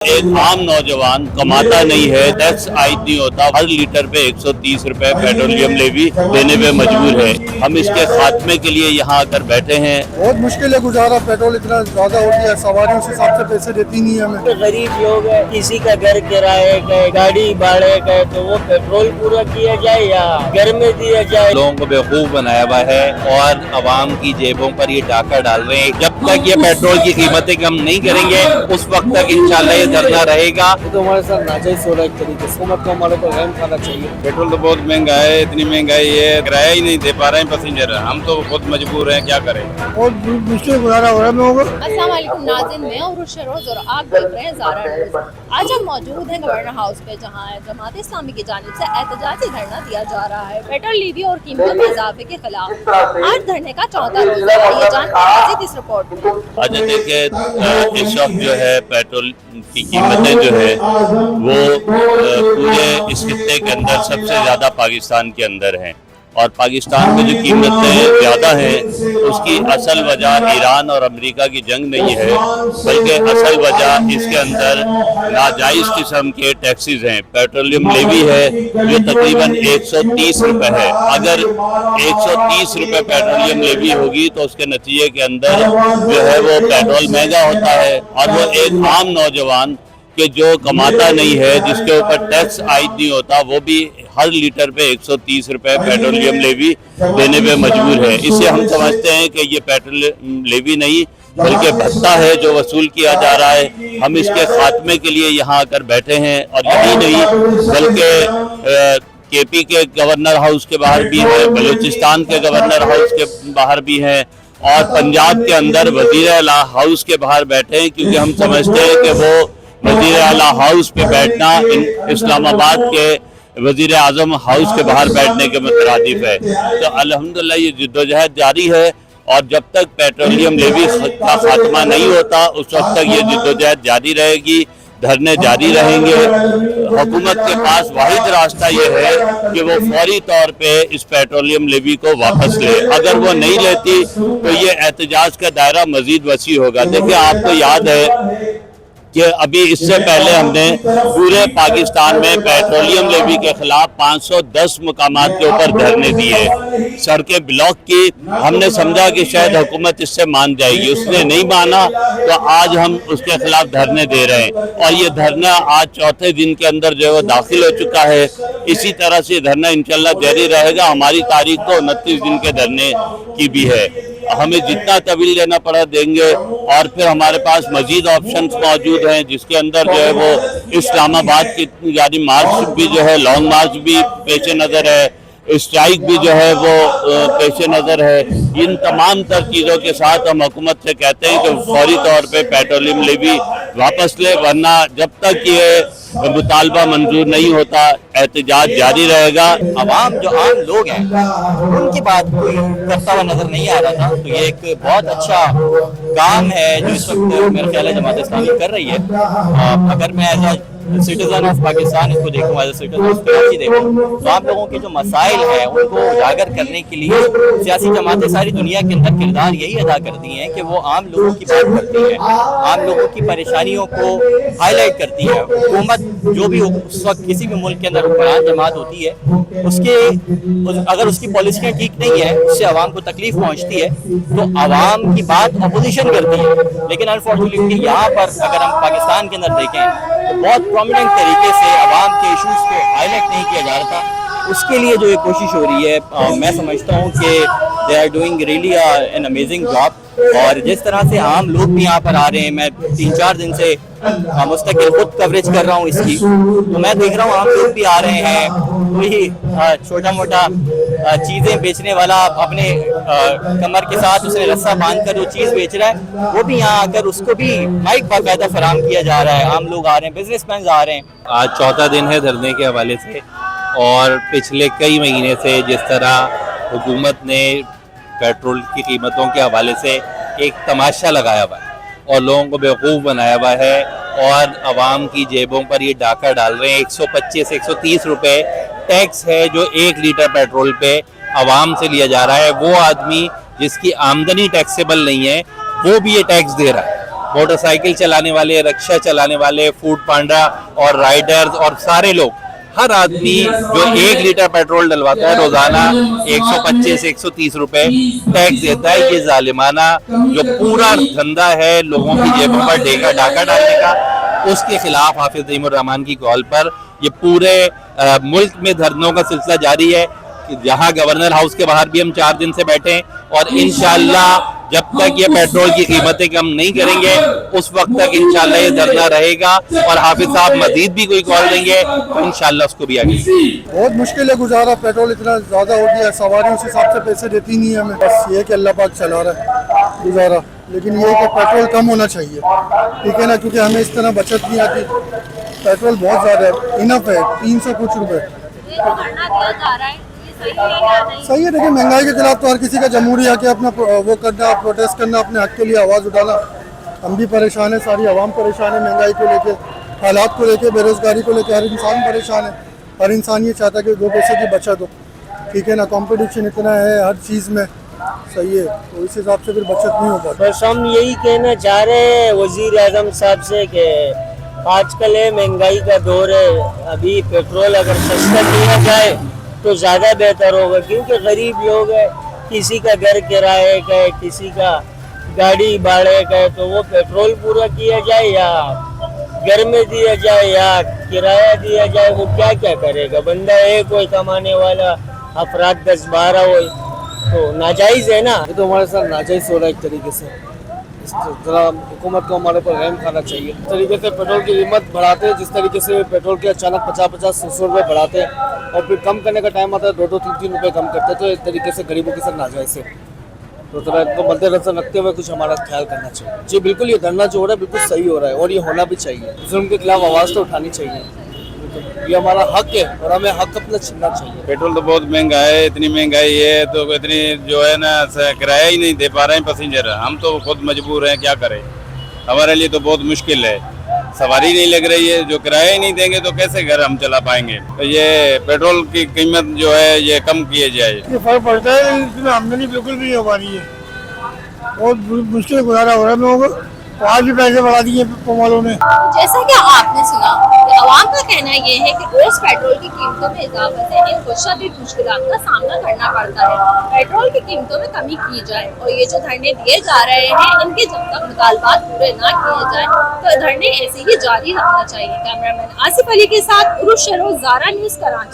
एक आम नौजवान कमाता नहीं है, टैक्स आयद नहीं होता, हर लीटर पे 130 रुपए पेट्रोलियम लेवी देने पे मजबूर है। हम इसके खात्मे के लिए यहाँ आकर बैठे हैं। बहुत मुश्किल है गुजारा, पेट्रोल इतना ज्यादा हो गया है, सवारी उस हिसाब से पैसे देती नहीं है हमें। गरीब लोग है, किसी का घर किराए का है, गाड़ी भाड़े का है, तो वो पेट्रोल पूरा किया जाए या घर में दिया जाए। लोगों को बेवकूफ बनाया हुआ है और अवाम की जेबों पर ये डाका डाल रहे हैं। जब तक ये पेट्रोल की कीमतें कम नहीं करेंगे उस वक्त तक इंशाल्लाह ये धरना रहेगा। तो हमारे साथ नाजायज हो रहा है एक तरीके से, हुकूमत को हमारे को रहम खाना चाहिए। पेट्रोल तो बहुत महंगा है, इतनी महंगाई है, किराया ही नहीं दे पा रहे हैं पैसेंजर। हम तो बहुत मजबूर हैं, क्या करें। बहुत मुश्किल गुजारा हो रहा है लोगों को। अस्सलाम वालेकुम नाज़रीन, मैं और शरोज और आप देख रहे हैं ज़ारा न्यूज़। आज हम मौजूद हैं गवर्नर हाउस पे, जहां जमात इस्लामी की जानिब से एहतजाजी धरना दिया जा रहा है पेट्रोल लीवी और कीमतों में इजाफे के खिलाफ। आज धरने का चौथा रोज़ है। ये जानते हैं मज़ीद इस रिपोर्ट में। अच्छा देखिए, इस वक्त जो है पेट्रोल की कीमतें जो है वो पूरे इस खित्ते के अंदर सबसे ज़्यादा पाकिस्तान के अंदर हैं। और पाकिस्तान में जो कीमतें ज़्यादा हैं उसकी असल वजह ईरान और अमेरिका की जंग नहीं है, बल्कि असल वजह इसके अंदर नाजायज़ किस्म के टैक्सेस हैं। पेट्रोलियम लेवी है जो तकरीबन 130 रुपये है। अगर 130 रुपये पेट्रोलियम लेवी होगी तो उसके नतीजे के अंदर जो है वो पेट्रोल महंगा होता है। और वो एक आम नौजवान कि जो कमाता नहीं है, जिसके ऊपर टैक्स आयद नहीं होता, वो भी हर लीटर पे 130 रुपए पेट्रोलियम लेवी देने पे मजबूर है। इससे हम समझते हैं कि ये पेट्रोल लेवी नहीं बल्कि भत्ता है जो वसूल किया जा रहा है। हम इसके खात्मे के लिए यहाँ आकर बैठे हैं। और यही नहीं बल्कि केपी के गवर्नर हाउस के बाहर भी है, बलूचिस्तान के गवर्नर हाउस के बाहर भी हैं और पंजाब के अंदर वजीर आला हाउस के बाहर बैठे हैं, क्योंकि हम समझते हैं कि वो वजीर आला हाउस पे बैठना इस्लामाबाद के वजीर आजम हाउस के बाहर बैठने के मुतरादिफ है। तो अल्हम्दुलिल्लाह ये जिद्दोजहद जारी है और जब तक पेट्रोलियम लेवी का खात्मा नहीं होता उस वक्त तक ये जिद्दोजहद जारी रहेगी, धरने जारी रहेंगे। हुकूमत के पास वाहिद रास्ता ये है कि वो फौरी तौर पे इस पेट्रोलियम लेवी को वापस ले। अगर वो नहीं लेती तो ये एहतजाज का दायरा मजीद वसी होगा। देखिए, आपको याद है कि अभी इससे पहले हमने पूरे पाकिस्तान में पेट्रोलियम लेवी के खिलाफ 510 मुकामात के ऊपर धरने दिए, सड़कें ब्लॉक की। हमने समझा कि शायद हुकूमत इससे मान जाएगी, उसने नहीं माना तो आज हम उसके खिलाफ धरने दे रहे हैं। और ये धरना आज चौथे दिन के अंदर जो है वो दाखिल हो चुका है। इसी तरह से धरना इंशाल्लाह जारी रहेगा। हमारी तारीख तो 29 दिन के धरने की भी है। हमें जितना तवील लेना पड़ा देंगे। और फिर हमारे पास मजीद ऑप्शंस मौजूद हैं, जिसके अंदर जो है वो इस्लामाबाद की यानी मार्च भी जो है, लॉन्ग मार्च भी पेश नज़र है, स्ट्राइक भी जो है वो पेश नज़र है। इन तमाम तर चीज़ों के साथ हम हुकूमत से कहते हैं कि फौरी तौर पे पेट्रोलियम लेवी वापस ले, वरना जब तक ये मुतालबा मंजूर नहीं होता एहतजाज जारी रहेगा। आवाम जो आम लोग हैं उनकी बात कोई करता हुआ नजर नहीं आ रहा था। तो ये एक बहुत अच्छा काम है जो इस वक्त मेरे ख्याल है जमात इस्लामी कर रही है। अगर मैं as a citizen of Pakistan इसको देखूँ, as a citizen of Karachi देखूँ, तो आप लोगों के जो मसाइल हैं उनको उजागर करने के लिए सियासी जमातें सारी दुनिया के अंदर किरदार यही अदा करती हैं कि वो आम लोगों की बात करती है, आम लोगों की परेशानियों को हाईलाइट करती है। हुकूमत जो भी उस वक्त किसी भी मुल्क के अंदर हुक्मरान जमात होती है, अगर उसकी पॉलिसियाँ ठीक नहीं है, उससे आवाम को तकलीफ पहुँचती है, तो आवाम की बात अपोजिशन करती है। लेकिन अनफॉर्चुनेटली यहाँ पर अगर हम पाकिस्तान के अंदर देखें तो बहुत प्रोमिनेंट तरीके से आवाम के इशूज़ को हाईलाइट नहीं किया जा रहा था। उसके लिए जो ये कोशिश हो रही है, मैं समझता हूँ कि they are doing really an amazing job. और जिस तरह से आम लोग भी यहाँ पर आ रहे हैं, मैं 3-4 दिन से मुस्तकिल खुद कवरेज कर रहा हूँ इसकी, तो मैं देख रहा हूँ आम लोग भी आ रहे हैं। कोई छोटा मोटा चीज़ें बेचने वाला अपने कमर के साथ उसने रस्सा बांध कर जो चीज़ बेच रहा है वो भी यहाँ आकर उसको भी माइक बाकायदा फराहम किया जा रहा है। आम लोग आ रहे हैं, बिजनेसमैन आ रहे हैं। आज चौथा दिन है धरने के हवाले से। और पिछले कई महीने से जिस तरह हुकूमत ने पेट्रोल की कीमतों के हवाले से एक तमाशा लगाया हुआ है और लोगों को बेवकूफ़ बनाया हुआ है और आवाम की जेबों पर ये डाका डाल रहे हैं। 125-130 रुपये टैक्स है जो 1 लीटर पेट्रोल पे आवाम से लिया जा रहा है। वो आदमी जिसकी आमदनी टैक्सेबल नहीं है वो भी ये टैक्स दे रहा है। मोटरसाइकिल चलाने वाले, रिक्शा चलाने वाले, फूड पांडा और राइडर्स और सारे लोग, हर आदमी जो 1 लीटर पेट्रोल डलवाता है रोजाना 125-130 रुपए टैक्स देता है। ये जालिमाना जो पूरा धंधा है लोगों की जेबों पर डाका डालने का, उसके खिलाफ हाफिज तईमुर रहमान की कॉल पर ये पूरे मुल्क में धरनों का सिलसिला जारी है। जहां गवर्नर हाउस के बाहर भी हम 4 दिन से बैठे हैं और इंशाअल्लाह जब तक ये पेट्रोल की कीमतें कम नहीं करेंगे उस वक्त तक इंशाअल्लाह ये धरना रहेगा और हाफिज साहब मजीद भी कोई कॉल देंगे तो इंशाअल्लाह उसको भी आगे। बहुत मुश्किल है गुजारा, पेट्रोल इतना ज़्यादा हो गया है, सवारी उस हिसाब से पैसे देती नहीं है हमें। बस ये कि अल्लाह पाक चला रहा है गुजारा, लेकिन ये कि पेट्रोल कम होना चाहिए, ठीक है ना, क्योंकि हमें इस तरह बचत नहीं आती। पेट्रोल बहुत ज़्यादा है, इनफ है 300 कुछ रुपये। धरना दिया जा रहा है, ये सही है या नहीं? सही है, देखिए महंगाई के खिलाफ तो हर किसी का जमहूरी है कि अपना वो करना, प्रोटेस्ट करना, अपने हक के लिए आवाज़ उठाना। हम भी परेशान है, सारी आवाम परेशान है महंगाई को लेके, हालात को लेके, बेरोज़गारी को लेके, हर इंसान परेशाान है। हर इंसान ये चाहता है कि 2 पैसे की बचत हो, ठीक है ना, कंपटीशन इतना है हर चीज़ में, सही है, तो इस हिसाब से फिर बचत नहीं हो पाती। बस हम यही कहना चाह रहे हैं वजीर आजम साहब से कि आजकल है महंगाई का दौर है, अभी पेट्रोल अगर सस्ता किया जाए तो ज़्यादा बेहतर होगा, क्योंकि गरीब लोग है, किसी का घर किराए का है, किसी का गाड़ी भाड़े का है, तो वो पेट्रोल पूरा किया जाए या घर में दिया जाए या किराया दिया जाए, वो क्या क्या करेगा। बंदा है कोई कमाने वाला, अफराद 10-12 हो, तो नाजायज़ है ना। ये तो हमारे साथ नाजायज़ हो रहा है एक तरीके से। ज़रा हुकूमत को हमारे ऊपर रहम खाना चाहिए। इस तरीके से पेट्रोल की कीमत बढ़ाते हैं, जिस तरीके से पेट्रोल के अचानक 50-50-100 रुपये बढ़ाते हैं और फिर कम करने का टाइम आता है 2-2, 3-3 रुपये कम करते हैं, तो एक तरीके से गरीबों के साथ नाजायज़ है। तो थोड़ा इनको मद्देनजर रखते हुए कुछ हमारा ख्याल करना चाहिए। जी बिल्कुल, ये धरना जो हो रहा है बिल्कुल सही हो रहा है और ये होना भी चाहिए। जुल्म के खिलाफ आवाज़ तो उठानी चाहिए, ये हमारा हक है और हमें हक अपना छीनना चाहिए। पेट्रोल तो बहुत महंगा है, इतनी महंगाई है तो इतनी जो है ना किराया ही नहीं दे पा रहे हैं पैसेंजर। हम तो खुद मजबूर हैं, क्या करें, हमारे लिए तो बहुत मुश्किल है, सवारी नहीं लग रही है, जो किराया ही नहीं देंगे तो कैसे घर हम चला पाएंगे। तो ये पेट्रोल की कीमत जो है ये कम किए जाए। ये फर्क पड़ता है, इसमें आमदनी बिल्कुल भी नहीं हो पा रही है, बहुत मुश्किल गुजारा हो रहा है लोगों को। आज भी पैसे बढ़ा दिए वालों ने। जैसा कि आपने सुना, अवाम का कहना ये है कि रोज पेट्रोल की कीमतों में इजाफे से इनको शदीद मुश्किलात का सामना करना पड़ता है। पेट्रोल की कीमतों में कमी की जाए और ये जो धरने दिए जा रहे हैं इनके जब तक मुतालबात पूरे ना किए जाए तो धरने ऐसे ही जारी रखना चाहिए। कैमरामैन आसिफ अली के साथ उरुश शरोज़, ज़ारा न्यूज़, कराची।